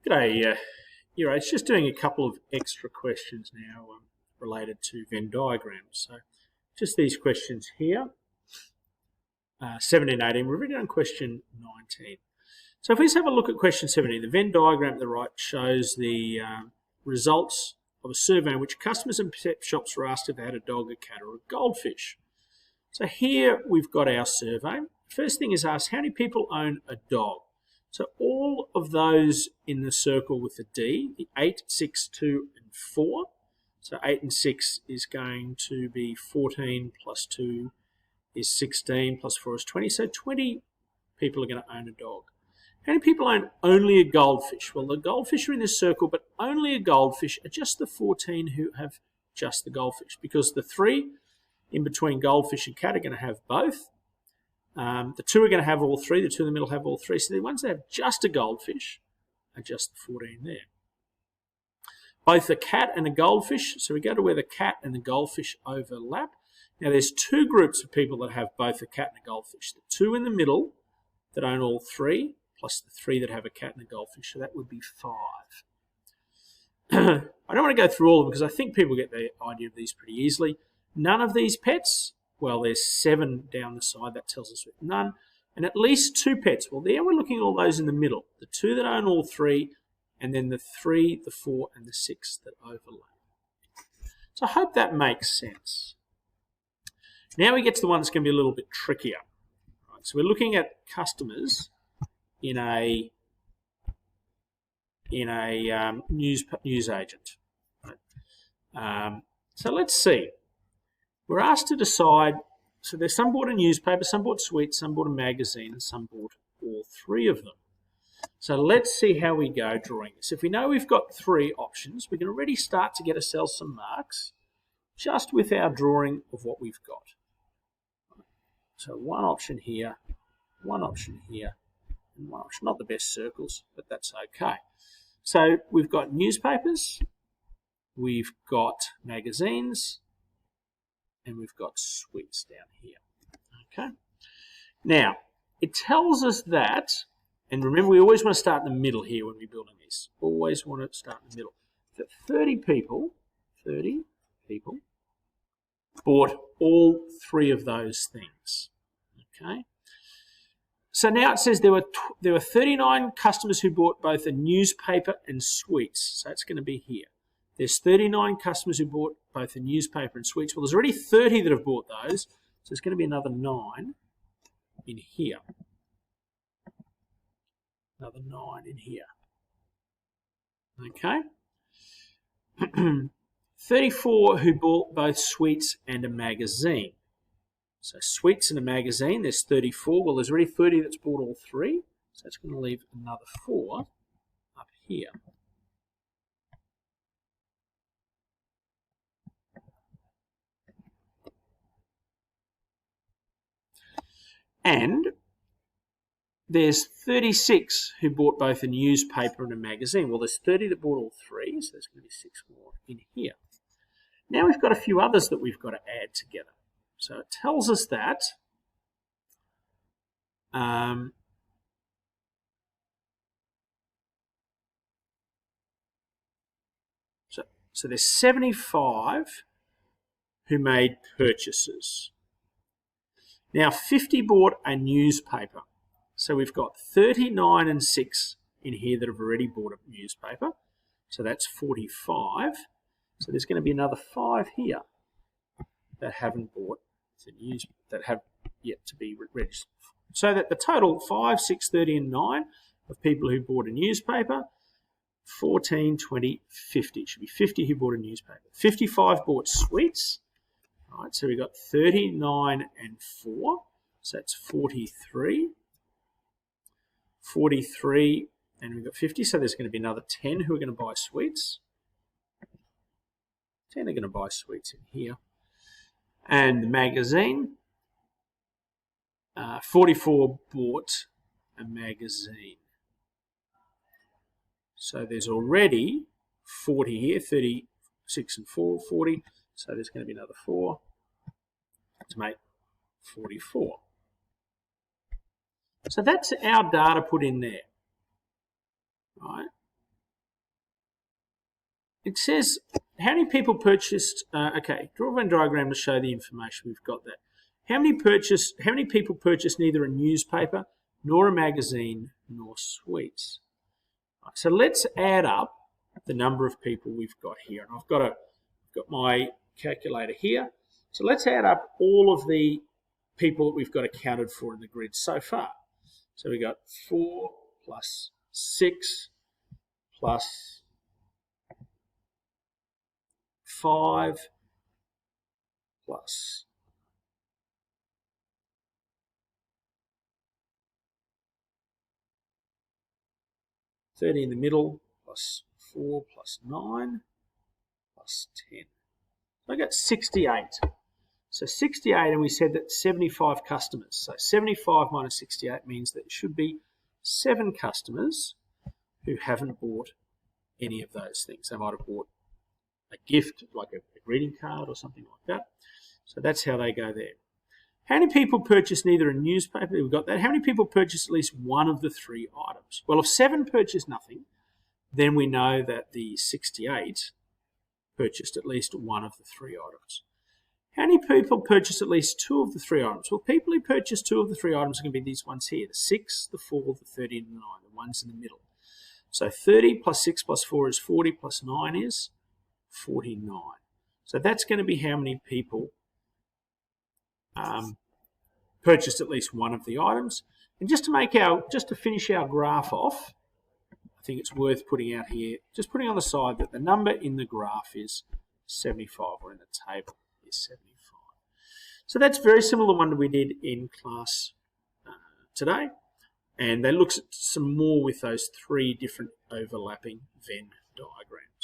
G'day, it's just doing a couple of extra questions now related to Venn diagrams. So just these questions here, 17, 18. We've already done question 19. So if we just have a look at question 17, the Venn diagram at the right shows the results of a survey in which customers and pet shops were asked if they had a dog, a cat or a goldfish. So here we've got our survey. First thing is asked, how many people own a dog? So all of those in the circle with the D, the 8, 6, 2 and 4. So 8 and 6 is going to be 14 plus 2 is 16 plus 4 is 20. So 20 people are going to own a dog. How many people own only a goldfish? Well, the goldfish are in this circle, but only a goldfish are just the 14 who have just the goldfish, because the 3 in between goldfish and cat are going to have both. The 2 are going to have all 3. The 2 in the middle have all 3. So the ones that have just a goldfish are just the 14 there. Both the cat and the goldfish, so we go to where the cat and the goldfish overlap. Now there's 2 groups of people that have both a cat and a goldfish. The 2 in the middle that own all 3, plus the 3 that have a cat and a goldfish. So that would be 5. I don't want to go through all of them because I think people get the idea of these pretty easily. None of these pets. Well, there's 7 down the side. That tells us with none. And at least 2 pets. Well, there we're looking at all those in the middle. The 2 that own all 3, and then the 3, the 4, and the 6 that overlap. So I hope that makes sense. Now we get to the one that's going to be a little bit trickier. Right, so we're looking at customers in a news agent. Right? So let's see. We're asked to decide, so there's some bought a newspaper, some bought sweets, some bought a magazine, and some bought all 3 of them. So let's see how we go drawing this. If we know we've got 3 options, we can already start to get ourselves some marks just with our drawing of what we've got. So one option here, one option here, and one option. Not the best circles, but that's okay. So we've got newspapers, we've got magazines, and we've got sweets down here. Okay. Now, it tells us that, and remember we always want to start in the middle here when we're building this. Always want to start in the middle. That 30 people bought all 3 of those things. Okay. So now it says there were 39 customers who bought both a newspaper and sweets. So it's going to be here. There's 39 customers who bought both a newspaper and sweets. Well, there's already 30 that have bought those, so there's going to be another 9 in here. Another 9 in here. Okay. 34 who bought both sweets and a magazine. So sweets and a magazine, there's 34. Well, there's already 30 that's bought all 3, so that's going to leave another 4 up here. And there's 36 who bought both a newspaper and a magazine. Well, there's 30 that bought all 3, so there's going to be 6 more in here. Now we've got a few others that we've got to add together. So it tells us that so there's 75 who made purchases. Now 50 bought a newspaper. So we've got 39 and 6 in here that have already bought a newspaper. So that's 45. So there's going to be another 5 here that haven't bought the news, that have yet to be registered. So that the total 5, 6, 30 and 9 of people who bought a newspaper, 14, 20, 50. It should be 50 who bought a newspaper. 55 bought sweets. All right, so we've got 39 and 4. So that's 43. 43, and we've got 50. So there's going to be another 10 who are going to buy sweets. 10 are going to buy sweets in here. And the magazine, 44 bought a magazine. So there's already 40 here, 36 and 4, 40. So there's going to be another 4 to make 44. So that's our data put in there. Right? it says, how many people purchased, okay, draw a Venn diagram to show the information. We've got that. How many people purchased neither a newspaper, nor a magazine, nor sweets? Right, so let's add up the number of people we've got here. And I've got my calculator here. So let's add up all of the people that we've got accounted for in the grid so far. So we got 4 plus 6 plus 5 plus 30 in the middle plus 4 plus 9 plus 10. So I got 68. So 68, and we said that 75 customers. So 75 minus 68 means that it should be 7 customers who haven't bought any of those things. They might have bought a gift, like a greeting card or something like that. So that's how they go there. How many people purchase neither a newspaper? We've got that. How many people purchase at least one of the 3 items? Well, if 7 purchase nothing, then we know that the 68 purchased at least one of the 3 items. How many people purchase at least 2 of the 3 items? Well, people who purchase 2 of the 3 items are going to be these ones here, the 6, the 4, the 30, and the 9, the ones in the middle. So 30 plus 6 plus 4 is 40, plus 9 is 49. So that's going to be how many people purchased at least one of the items. And just to finish our graph off, I think it's worth putting out here, just putting on the side that the number in the graph is 75, or in the table is 75. So that's very similar to the one that we did in class today. And they look at some more with those 3 different overlapping Venn diagrams.